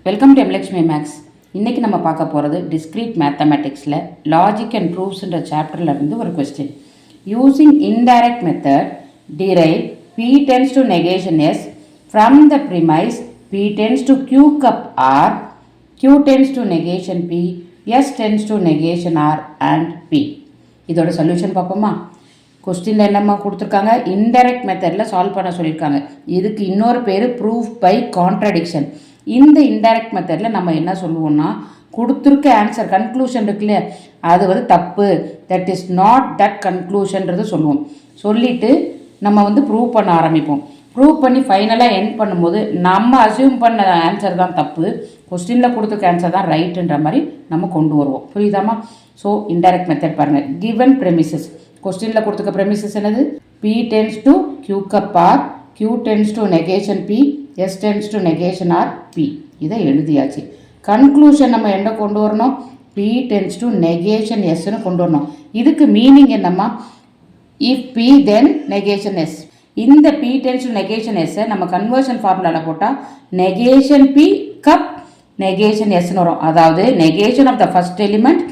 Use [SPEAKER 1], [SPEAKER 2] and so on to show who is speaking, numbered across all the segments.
[SPEAKER 1] Welcome to எம்லக்ஷ்மி maths. இன்றைக்கி நம்ம பார்க்க போகிறது டிஸ்க்ரீட் மேத்தமெட்டிக்ஸில் லாஜிக் அண்ட் ப்ரூஃப்ஸ்ன்ற சாப்டரில் இருந்து ஒரு question. Using indirect method drive p tends to negation s from the premise p tends to q cup r, q tends to negation p, s tends to negation r and p. இதோட solution பார்ப்போமா? கொஸ்டினில் என்னம்மா கொடுத்துருக்காங்க? Indirect மெத்தடில் solve பண்ண சொல்லியிருக்காங்க. இதுக்கு இன்னொரு பேர் ப்ரூஃப் பை கான்ட்ரடிக்ஷன். இந்த இன்டைரக்ட் மெத்தடில் நம்ம என்ன சொல்லுவோம்னா, கொடுத்துருக்க ஆன்சர் கன்க்ளூஷன் இருக்குல்ல, அது வந்து தப்பு, தட் இஸ் நாட் தட் கன்க்ளூஷன்றது சொல்லுவோம். சொல்லிவிட்டு நம்ம ப்ரூவ் பண்ண ஆரம்பிப்போம். ப்ரூவ் பண்ணி ஃபைனலாக எண்ட் பண்ணும்போது நம்ம அசியூம் பண்ண ஆன்சர் தான் தப்பு, கொஸ்டினில் கொடுத்துருக்க ஆன்சர் தான் ரைட்டுன்ற மாதிரி நம்ம கொண்டு வருவோம். புரியுதாமா? ஸோ இன்டைரக்ட் மெத்தட் பாருங்கள். கிவன் ப்ரெமிசஸ், கொஸ்டினில் கொடுத்துருக்க ப்ரெமிசஸ் என்னது? p tends to q cup r, q tends to negation p, s tends to negation r, p. இதை எழுதியாச்சு. கன்க்ளூஷன் நம்ம என்ன கொண்டு வரணும்? p tends to negation sன்னு கொண்டு வரணும். இதுக்கு மீனிங் என்னம்மா? if p then negation s. இந்த p tends to negation s நம்ம கன்வர்ஷன் ஃபார்முலாவில் போட்டால் negation p cup negation sன்னு வரும். அதாவது negation of the first element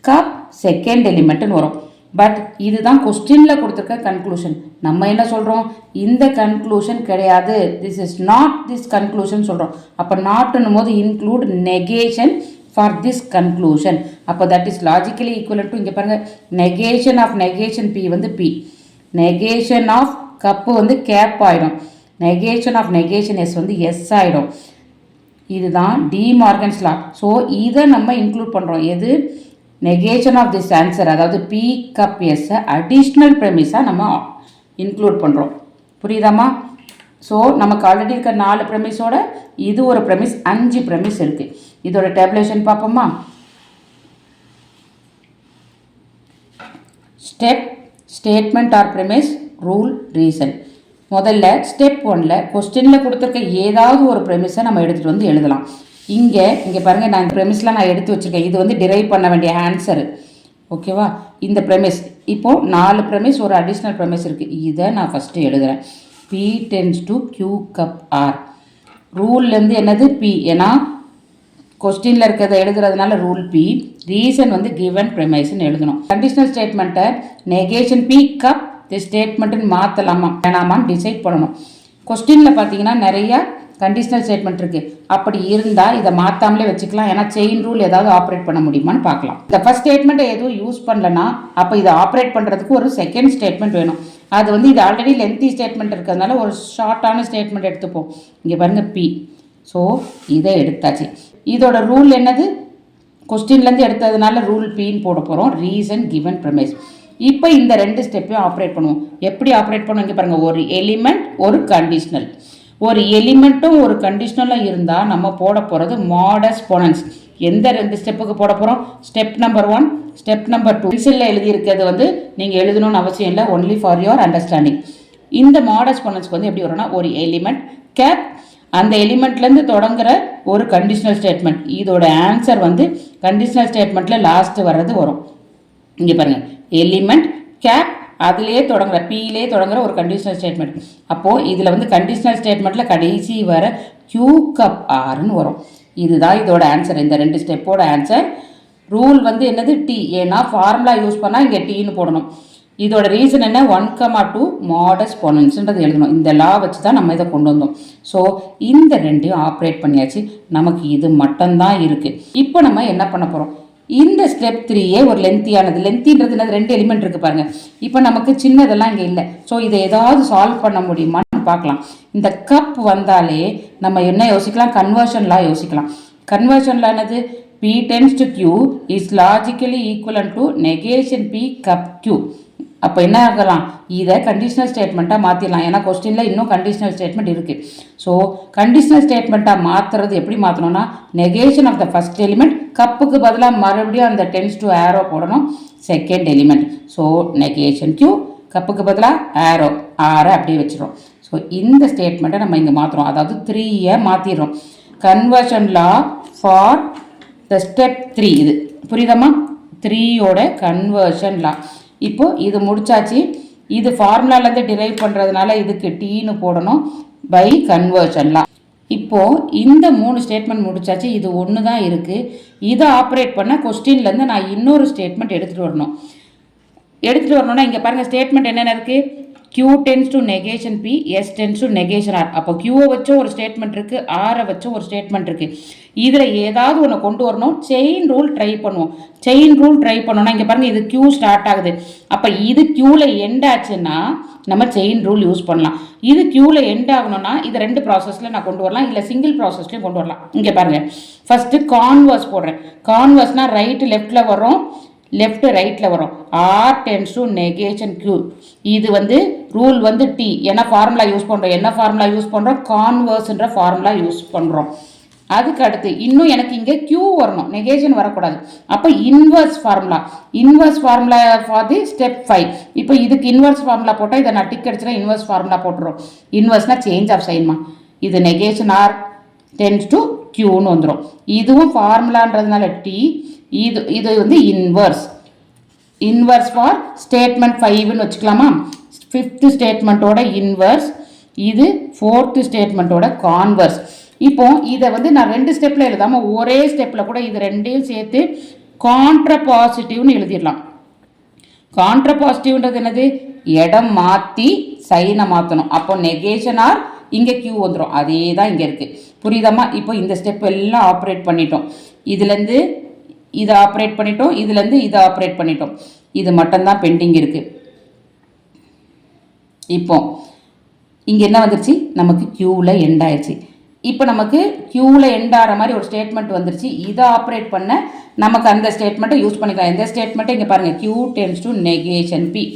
[SPEAKER 1] cup second elementன்னு வரும். பட் இதுதான் கொஸ்டினில் கொடுத்துருக்க கன்க்ளூஷன். நம்ம என்ன சொல்கிறோம்? இந்த கன்க்ளூஷன் கிடையாது, this is not this conclusion சொல்கிறோம். அப்போ நாட்டுன்னும் போது include negation for this conclusion. அப்போ that is logically equal to, இங்கே பாருங்கள், negation of negation P P, negation of cup cap ஆகிடும், negation of negation S S ஆகிடும். இதுதான் டி மார்கன்ஸ் லா. ஸோ இதை நம்ம இன்க்ளூட் பண்ணுறோம். எது? நெகேஷன் ஆஃப் திஸ் ஆன்சர், அதாவது பி கப் எஸ் அடிஷ்னல் ப்ரெமிஸாக நம்ம இன்க்ளூட் பண்ணுறோம். புரியுதாம்மா? ஸோ நமக்கு ஆல்ரெடி இருக்க 4 ப்ரெமிஸோட இது ஒரு ப்ரெமிஸ், 5 ப்ரெமிஸ் இருக்குது. இதோட டேபுலேஷன் பார்ப்போமா? Step, statement or premise, rule, reason. முதல்ல ஸ்டெப் 1ல் கொஸ்டினில் கொடுத்துருக்க ஏதாவது ஒரு ப்ரெமிஸை நம்ம எடுத்துகிட்டு வந்து எழுதலாம். இங்கே பாருங்கள், நான் இந்த ப்ரெமிஸ்லாம் நான் எடுத்து வச்சுருக்கேன். இது டிரைவ் பண்ண வேண்டிய ஆன்சரு. ஓகேவா? இந்த ப்ரெமிஸ் இப்போது 4 ப்ரெமிஸ், ஒரு அடிஷ்னல் ப்ரெமிஸ் இருக்குது. இதை நான் ஃபஸ்ட்டு எழுதுகிறேன். p tends to q cup r. ரூல்லேருந்து என்னது? p. ஏன்னா கொஸ்டினில் இருக்கிறத எழுதுறதுனால ரூல் p. ரீசன் கிவன் ப்ரெமைஸ்ன்னு எழுதணும். கண்டிஷனல் ஸ்டேட்மெண்ட்டை நெகேஷன் p கப் தி ஸ்டேட்மெண்ட்டுன்னு மாற்றலாமா வேணாமான்னு டிசைட் பண்ணணும். கொஸ்டினில் பார்த்தீங்கன்னா நிறையா கண்டிஷனல் ஸ்டேட்மெண்ட் இருக்குது. அப்படி இருந்தால் இதை மாற்றாமலே வச்சுக்கலாம். ஏன்னா செயின் ரூல் ஏதாவது ஆப்ரேட் பண்ண முடியுமான்னு பார்க்கலாம். இந்த ஃபர்ஸ்ட் ஸ்டேட்மெண்ட்டை எதுவும் யூஸ் பண்ணலன்னா அப்போ இதை ஆப்ரேட் பண்ணுறதுக்கு ஒரு செகண்ட் ஸ்டேட்மெண்ட் வேணும். அது இது ஆல்ரெடி லென்த்தி ஸ்டேட்மெண்ட் இருக்கிறதுனால ஒரு ஷார்ட்டான ஸ்டேட்மெண்ட் எடுத்துப்போம். இங்கே பாருங்கள் பி. ஸோ இதை எடுத்தாச்சு. இதோட ரூல் என்னது? கொஸ்டின்லேருந்து எடுத்ததுனால ரூல் பின்னு போட போகிறோம். Reason, given, premise. இப்போ இந்த 2 ஸ்டெப்பையும் ஆப்ரேட் பண்ணுவோம். எப்படி ஆப்ரேட் பண்ணுவோம்? இங்கே பாருங்கள், ஒரு எலிமெண்ட், ஒரு கண்டிஷனல். ஒரு எலிமெண்ட்டும் ஒரு கண்டிஷனலும் இருந்தால் நம்ம போட போகிறது மாட் எக்ஸ்போனன்ட்ஸ். எந்த 2 ஸ்டெப்புக்கு போட போகிறோம்? Step number 1, step number 2. பென்சிலில் எழுதியிருக்கிறது நீங்கள் எழுதணும்னு அவசியம் இல்லை, ஒன்லி ஃபார் யுவர் அண்டர்ஸ்டாண்டிங். இந்த மாட் எக்ஸ்போனன்ட்ஸ்க்கு எப்படி வரும்னா, ஒரு எலிமெண்ட் கேப், அந்த எலிமெண்ட்லேருந்து தொடங்குற ஒரு கண்டிஷனல் ஸ்டேட்மெண்ட். இதோட ஆன்சர் கண்டிஷனல் ஸ்டேட்மெண்ட்டில் லாஸ்ட்டு வர்றது வரும். இங்கே பாருங்கள், எலிமெண்ட் கேப், அதுலேயே தொடங்குற பியிலே தொடங்குற ஒரு கண்டிஷனல் ஸ்டேட்மெண்ட். அப்போது இதில் கண்டிஷனல் ஸ்டேட்மெண்ட்டில் கடைசி வர q கப் ஆர்னு வரும். இதுதான் இதோட ஆன்சர், இந்த 2 ஸ்டெப்போட ஆன்சர். ரூல் என்னது? டி. ஏன்னா ஃபார்முலா யூஸ் பண்ணால் இங்கே டீன்னு போடணும். இதோட ரீசன் என்ன? 1,2 மாட் எக்ஸ்போனன்ட்ஸ்ன்றது எழுதணும். இந்த லா வச்சு தான் நம்ம இதை கொண்டு வந்தோம். ஸோ இந்த 2ஐயும் ஆப்ரேட் பண்ணியாச்சு. நமக்கு இது மட்டும்தான் இருக்குது. இப்போ நம்ம என்ன பண்ண போகிறோம்? இந்த ஸ்டெப் 3 ஒரு லென்த்தியானது. லென்த்தின்றது 2 எலிமெண்ட் இருக்குது பாருங்கள். இப்போ நமக்கு சின்னதெல்லாம் இங்கே இல்லை. ஸோ இதை ஏதாவது சால்வ் பண்ண முடியுமான்னு பார்க்கலாம். இந்த கப் வந்தாலே நம்ம என்ன யோசிக்கலாம்? கன்வர்ஷன்லாம் யோசிக்கலாம். கன்வர்ஷன்லாம் என்னது? p tends to q is logically equivalent to negation p cup q. அப்போ என்ன ஆகலாம்? இதை கண்டிஷனல் ஸ்டேட்மெண்ட்டாக மாற்றிடலாம். ஏன்னா கொஸ்டினில் இன்னும் கண்டிஷனல் ஸ்டேட்மெண்ட் இருக்குது. ஸோ கண்டிஷனல் ஸ்டேட்மெண்ட்டாக மாற்றுறது எப்படி மாற்றணும்னா, negation of the first element, கப்புக்கு பதிலாக மறுபடியும் அந்த டென்ஸ் டு ஆரோ போடணும், second element. So negation q, கப்புக்கு பதிலாக ஆரோ, ஆரை அப்படியே வச்சிடும். ஸோ இந்த ஸ்டேட்மெண்ட்டை நம்ம இங்கே மாற்றுறோம். அதாவது 3ஐ மாற்றிடுறோம். Conversion law for the step 3. இது புரியுதாம்மா? 3யோட கன்வர்ஷன் லா. இப்போது இது முடிச்சாச்சு. இது ஃபார்முலாலேருந்து டிரைவ் பண்ணுறதுனால இதுக்கு டீன்னு போடணும், பை கன்வர்ஷன்லாம். இப்போது இந்த 3 ஸ்டேட்மெண்ட் முடிச்சாச்சு. இது ஒன்று தான் இருக்குது. இதை ஆப்ரேட் பண்ண கொஸ்டின்லேருந்து நான் இன்னொரு ஸ்டேட்மெண்ட் எடுத்துகிட்டு வரணும்னா இங்கே பாருங்கள் ஸ்டேட்மெண்ட் என்னென்ன இருக்குது. Q tends to negation P, S tends to negation R. அப்போ Qவை வச்ச ஒரு ஸ்டேட்மெண்ட் இருக்குது, Rஐ வச்ச ஒரு ஸ்டேட்மெண்ட் இருக்குது. இதில் ஏதாவது ஒன்று கொண்டு வரணும். செயின் ரூல் ட்ரை பண்ணுவோம். செயின் ரூல் ட்ரை பண்ணோன்னா இங்கே பாருங்கள் இது Q ஸ்டார்ட் ஆகுது. அப்போ இது Qவில் எண்ட் ஆச்சுன்னா நம்ம செயின் ரூல் யூஸ் பண்ணலாம். இது Qவில் எண்ட் ஆகணும்னா இது 2 ப்ராசஸில் நான் கொண்டு வரலாம், இல்லை சிங்கிள் ப்ராசஸ்லையும் கொண்டு வரலாம். இங்கே பாருங்கள் ஃபஸ்ட்டு கான்வர்ஸ் போடுறேன். கான்வர்ஸ்னால் ரைட்டு லெஃப்டில் வரும், லெஃப்ட் ரைட்டில் வரும். R tends to negation Q. இது ரூல் T. என்ன ஃபார்முலா யூஸ் பண்ணுறோம்? கான்வர்ஸ்ன்ற ஃபார்முலா யூஸ் பண்ணுறோம். அதுக்கு அடுத்து இன்னும் எனக்கு இங்கே Q வரணும், நெகேஷன் வரக்கூடாது. அப்போ inverse formula for the step 5. இப்போ இதுக்கு இன்வர்ஸ் ஃபார்முலா போட்டால் இதை நான் டிக் அடிச்சுனா இன்வர்ஸ் ஃபார்முலா போட்டுரும். இன்வர்ஸ்னா சேஞ்ச் ஆஃப் சைன்மா. இது நெகேஷன் R tends to Qன்னு வந்துடும். இதுவும் ஃபார்முலான்றதுனால T. இது இன்வர்ஸ் ஃபார் ஸ்டேட்மெண்ட் 5ன்னு வச்சுக்கலாமா. 5th ஸ்டேட்மெண்ட்டோட இன்வர்ஸ், இது 4th ஸ்டேட்மெண்ட்டோட கான்வர்ஸ். இப்போ இதை நான் 2 ஸ்டெப்பில் எழுதாமல் ஒரே ஸ்டெப்பில் கூட இது ரெண்டையும் சேர்த்து கான்ட்ரபாசிட்டிவ்னு எழுதிடலாம். கான்ட்ரபாசிட்டிவ்ன்றது என்னது? இடம் மாற்றி சைனை மாற்றணும். அப்போ நெகேஷன் ஆர் இங்கே Q வந்துடும். அதே தான் இங்கே இருக்குது. புரியுதாம்மா? இப்போ இந்த ஸ்டெப் எல்லாம் ஆப்ரேட் பண்ணிட்டோம். இதுலேருந்து இதை ஆப்ரேட் பண்ணிட்டோம், இதுலேருந்து இதை ஆப்ரேட் பண்ணிட்டோம். இது மட்டும்தான் பெண்டிங் இருக்குது. இப்போ இங்கே என்ன வந்துருச்சு? நமக்கு Qவில் எண்ட் ஆயிடுச்சு. இப்போ நமக்கு Qவில் எண்ட் ஆகிற மாதிரி ஒரு ஸ்டேட்மெண்ட் வந்துருச்சு. இதை ஆப்ரேட் பண்ண நமக்கு அந்த ஸ்டேட்மெண்ட்டை யூஸ் பண்ணிக்கலாம். எந்த ஸ்டேட்மெண்ட்டை இங்கே பாருங்கள், Q tends to negation P.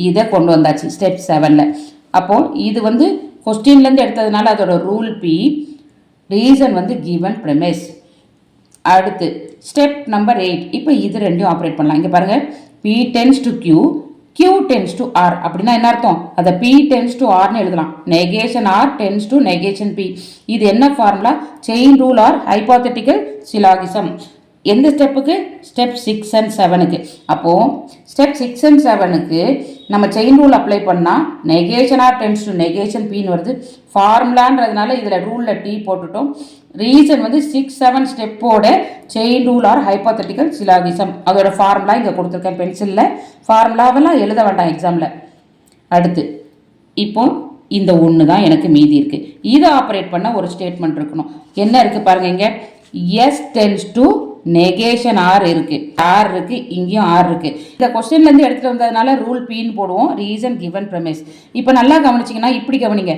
[SPEAKER 1] இதை கொண்டு வந்தாச்சு ஸ்டெப் 7ல். அப்போது இது கொஸ்டின்லேருந்து எடுத்ததுனால அதோட rule P, reason given premise. அடுத்து ஸ்டெப் நம்பர் 8. இப்போ இது ரெண்டையும் ஆப்ரேட் பண்ணலாம். இங்கே பாருங்கள், P tends to Q, Q tends to R. அப்படின்னா என்ன அர்த்தம்? அதை P tends to Rன்னு எழுதலாம். Negation R tends to negation P. இது என்ன formula? Chain rule or hypothetical syllogism. எந்த ஸ்டெப்புக்கு? ஸ்டெப் 6 and 7க்கு. அப்போது ஸ்டெப் 6 and 7க்கு நம்ம செயின் ரூல் அப்ளை பண்ணால் negation R tends to negation பின்னு வருது. ஃபார்முலான்றதுனால இதில் ரூலில் T போட்டுட்டோம். ரீசன் 6, 7 ஸ்டெப்போட chain rule or hypothetical syllogism. அதோட ஃபார்முலா இங்கே கொடுத்துருக்கேன் பென்சிலில். ஃபார்முலாவெல்லாம் எழுத வேண்டாம் எக்ஸாமில். அடுத்து இப்போ இந்த ஒன்று தான் எனக்கு மீதி இருக்குது. இதை ஆப்ரேட் பண்ண ஒரு ஸ்டேட்மெண்ட் இருக்கணும். என்ன இருக்குது பாருங்கள், இங்கே S tends to negation R இருக்குது, ஆர் இருக்குது, இங்கேயும் ஆர் இருக்குது. இந்த கொஸ்டின்லேருந்து எடுத்துகிட்டு வந்ததுனால ரூல் பின்னு போடுவோம். Reason given premise. இப்போ நல்லா கவனிச்சிங்கன்னா இப்படி கவனிங்க,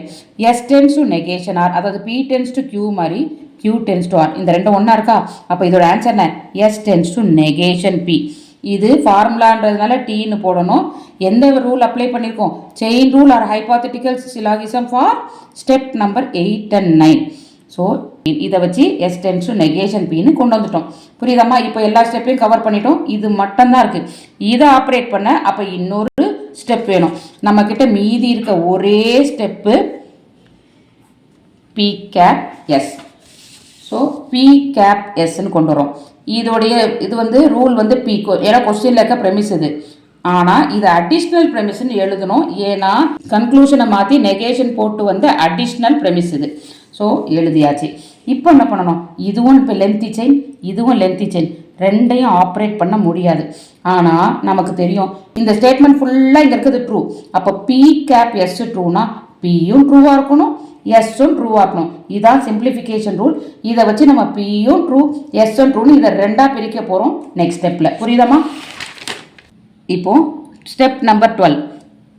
[SPEAKER 1] S tends to negation R, அதாவது பி டென்ஸ் டு கியூ மாதிரி கியூ டென்ஸ் டு ஆர். இந்த ரெண்டும் ஒன்றா இருக்கா? அப்போ இதோட ஆன்சர் என்ன? S tends to negation P. இது ஃபார்முலான்றதுனால டீன்னு போடணும். எந்த ரூல் அப்ளை பண்ணியிருக்கோம்? Chain rule or hypothetical syllogism for step number 8 and 9. So இதை வச்சு எஸ் டென்ஸ் டு நெகேஷன் பின்னு கொண்டு வந்துட்டோம். புரியுதாம்மா? இப்போ எல்லா ஸ்டெப்பையும் கவர் பண்ணிட்டோம். இது மட்டும்தான் இருக்குது. இதை ஆப்ரேட் பண்ண அப்போ இன்னொரு ஸ்டெப் வேணும். நம்மக்கிட்ட மீதி இருக்க ஒரே step P cap S. So B cap எஸ்ன்னு கொண்டு வரோம். இதோடைய இது ரூல் பி, ஏன்னா கொஸ்டினில் இருக்க ப்ரெமிஸ் இது. ஆனால் இது அடிஷ்னல் ப்ரெமிஸ்ன்னு எழுதணும். ஏன்னா கன்க்ளூஷனை மாற்றி நெகேஷன் போட்டு அடிஷ்னல் ப்ரெமிஸ் இது. ஸோ எழுதியாச்சு. இப்போ என்ன பண்ணணும்? இதுவும் இப்போ லென்த்தி செயின், இதுவும் லென்த்தி செயின், ரெண்டையும் ஆப்ரேட் பண்ண முடியாது. ஆனால் நமக்கு தெரியும் இந்த ஸ்டேட்மெண்ட் ஃபுல்லாக இங்கே இருக்குது ட்ரூ. அப்போ பி கேப் எஸ் ட்ரூனா பியும் ட்ரூவாக இருக்கணும், எஸ்ஸும் ட்ரூவாக இருக்கணும். இதுதான் சிம்பிளிஃபிகேஷன் ரூல். இதை வச்சு நம்ம பியும் ட்ரூ எஸ்ஸும் ட்ரூன்னு இதை ரெண்டாக பிரிக்க போகிறோம் நெக்ஸ்ட் ஸ்டெப்பில். புரியுதாம்மா? இப்போ ஸ்டெப் நம்பர் 12.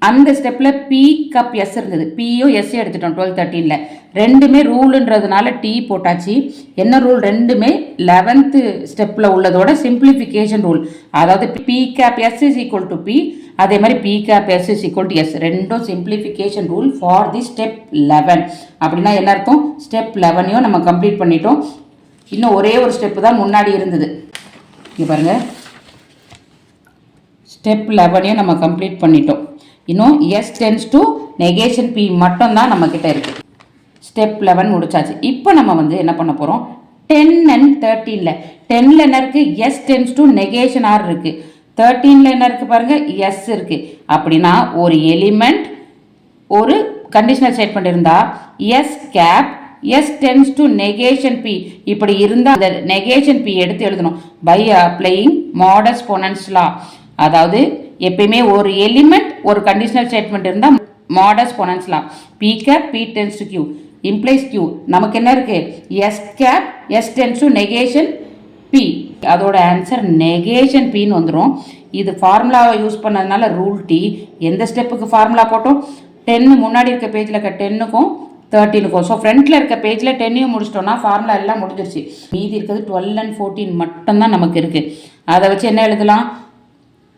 [SPEAKER 1] அந்த ஸ்டெப்பில் பி கப் எஸ் இருந்தது, பியும் எஸ்ஸையும் எடுத்துட்டோம் 12, 13ல். ரெண்டுமே ரூலுன்றதுனால டி போட்டாச்சு. என்ன ரூல்? ரெண்டுமே 11th ஸ்டெப்பில் உள்ளதோட சிம்பிளிஃபிகேஷன் ரூல். அதாவது P cap S is equal to P, அதே மாதிரி P cap S is equal to S. ரெண்டும் simplification rule for the step 11. அப்படின்னா என்ன அர்த்தம்? ஸ்டெப் 11ஐயும் நம்ம கம்ப்ளீட் பண்ணிட்டோம். இன்னும் ஒரே ஒரு ஸ்டெப்பு தான் முன்னாடி இருந்தது. இங்கே பாருங்கள், ஸ்டெப் 11ஐயும் நம்ம கம்ப்ளீட் பண்ணிட்டோம். இன்னும் S tends to negation P மட்டும்தான் நம்மக்கிட்ட இருக்குது. ஸ்டெப் 11 முடிச்சாச்சு. இப்போ நம்ம என்ன பண்ண போகிறோம்? 10 and 13ல் 10ல் என்ன இருக்குது? S tends to negation R இருக்குது. 13ல் என்ன இருக்குது பாருங்கள்? எஸ் இருக்குது. அப்படின்னா ஒரு எலிமெண்ட் ஒரு கண்டிஷனல் ஸ்டேட்மெண்ட் இருந்தால் S cap S tends to negation P. இப்படி இருந்தால் அந்த negation P எடுத்து எழுதணும் by applying modus ponens law. அதாவது எப்பயுமே ஒரு எலிமெண்ட் ஒரு கண்டிஷனல் ஸ்டேட்மெண்ட் இருந்தால் modus ponens law. P cap P tends to Q implies Q. நமக்கு என்ன இருக்கு S cap S tends to negation P. அதோட ஆன்சர் negation P ன்னு வந்துடும். இது ஃபார்முலாவை யூஸ் பண்ணதுனால ரூல் டி. எந்த ஸ்டெப்புக்கு ஃபார்முலா போட்டோம் 10 முன்னாடி இருக்க பேஜில் இருக்க 10க்கும் 13க்கும். ஸோ ஃப்ரண்ட்டில் இருக்க பேஜில் 10ஐயும் முடிச்சிட்டோம்னா ஃபார்முலா எல்லாம் முடிஞ்சிருச்சு. மீதி இருக்கிறது 12 and 14 மட்டும்தான் நமக்கு இருக்குது. அதை வச்சு என்ன எழுதலாம்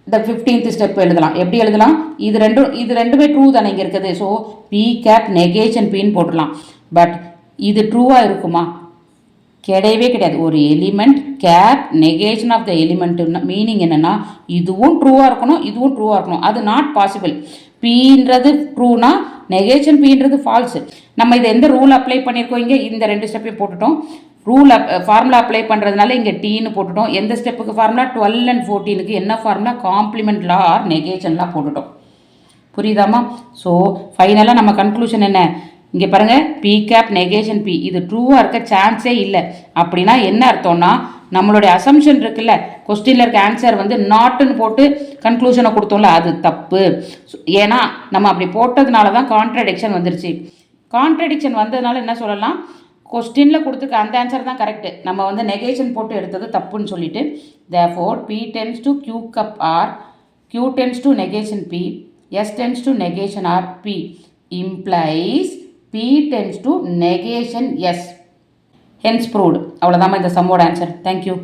[SPEAKER 1] இந்த 15th ஸ்டெப் எழுதலாம். எப்படி எழுதலாம் இது ரெண்டுமே ட்ரூ தானே இங்கே இருக்குது. ஸோ பி கேப் நெகேஷன் பின்னு போட்டுடலாம். பட் இது ட்ரூவாக இருக்குமா கிடையவே கிடையாது. ஒரு element cap negation of the element meaning என்னென்னா இதுவும் ட்ரூவாக இருக்கணும் இதுவும் ட்ரூவாக இருக்கணும். அது நாட் பாசிபிள். பீன்றது ட்ரூனா நெகேஷன் பீன்றது ஃபால்ஸு. நம்ம இதை எந்த ரூல் அப்ளை பண்ணியிருக்கோம் இங்கே இந்த 2 ஸ்டெப்பையும் போட்டுட்டோம். ரூல் ஃபார்முலா அப்ளை பண்ணுறதுனால இங்கே டீன்னு போட்டுட்டோம். எந்த ஸ்டெப்புக்கு ஃபார்முலா 12 and 14க்கு என்ன ஃபார்முலா காம்ப்ளிமெண்ட் லா ஆர் நெகேஷன்லாம் போட்டுட்டோம். புரியுதாமா? ஸோ ஃபைனலாக நம்ம கன்க்ளூஷன் என்ன இங்கே பாருங்கள் பி கேப் நெகேஷன் பி இது ட்ரூவாக இருக்க சான்ஸே இல்லை. அப்படின்னா என்ன அர்த்தம்னா நம்மளுடைய அசம்ஷன் இருக்குல்ல கொஸ்டினில் இருக்க ஆன்சர் வந்து நாட்டுன்னு போட்டு கன்க்ளூஷனை கொடுத்தோம்ல அது தப்பு. ஏன்னா நம்ம அப்படி போட்டதுனால தான் கான்ட்ரடிக்ஷன் வந்துருச்சு. கான்ட்ரடிக்ஷன் வந்ததுனால என்ன சொல்லலாம் கொஸ்டினில் கொடுத்துருக்க அந்த ஆன்சர் தான் கரெக்டு. நம்ம வந்து நெகேஷன் போட்டு எடுத்தது தப்புன்னு சொல்லிட்டு therefore P tends to Q cup R Q tends to negation P S tends to negation R P implies P tends to negation S. Hence proved. அவ்வளோதான் இந்த சம்மோட ஆன்சர். தேங்க்யூ.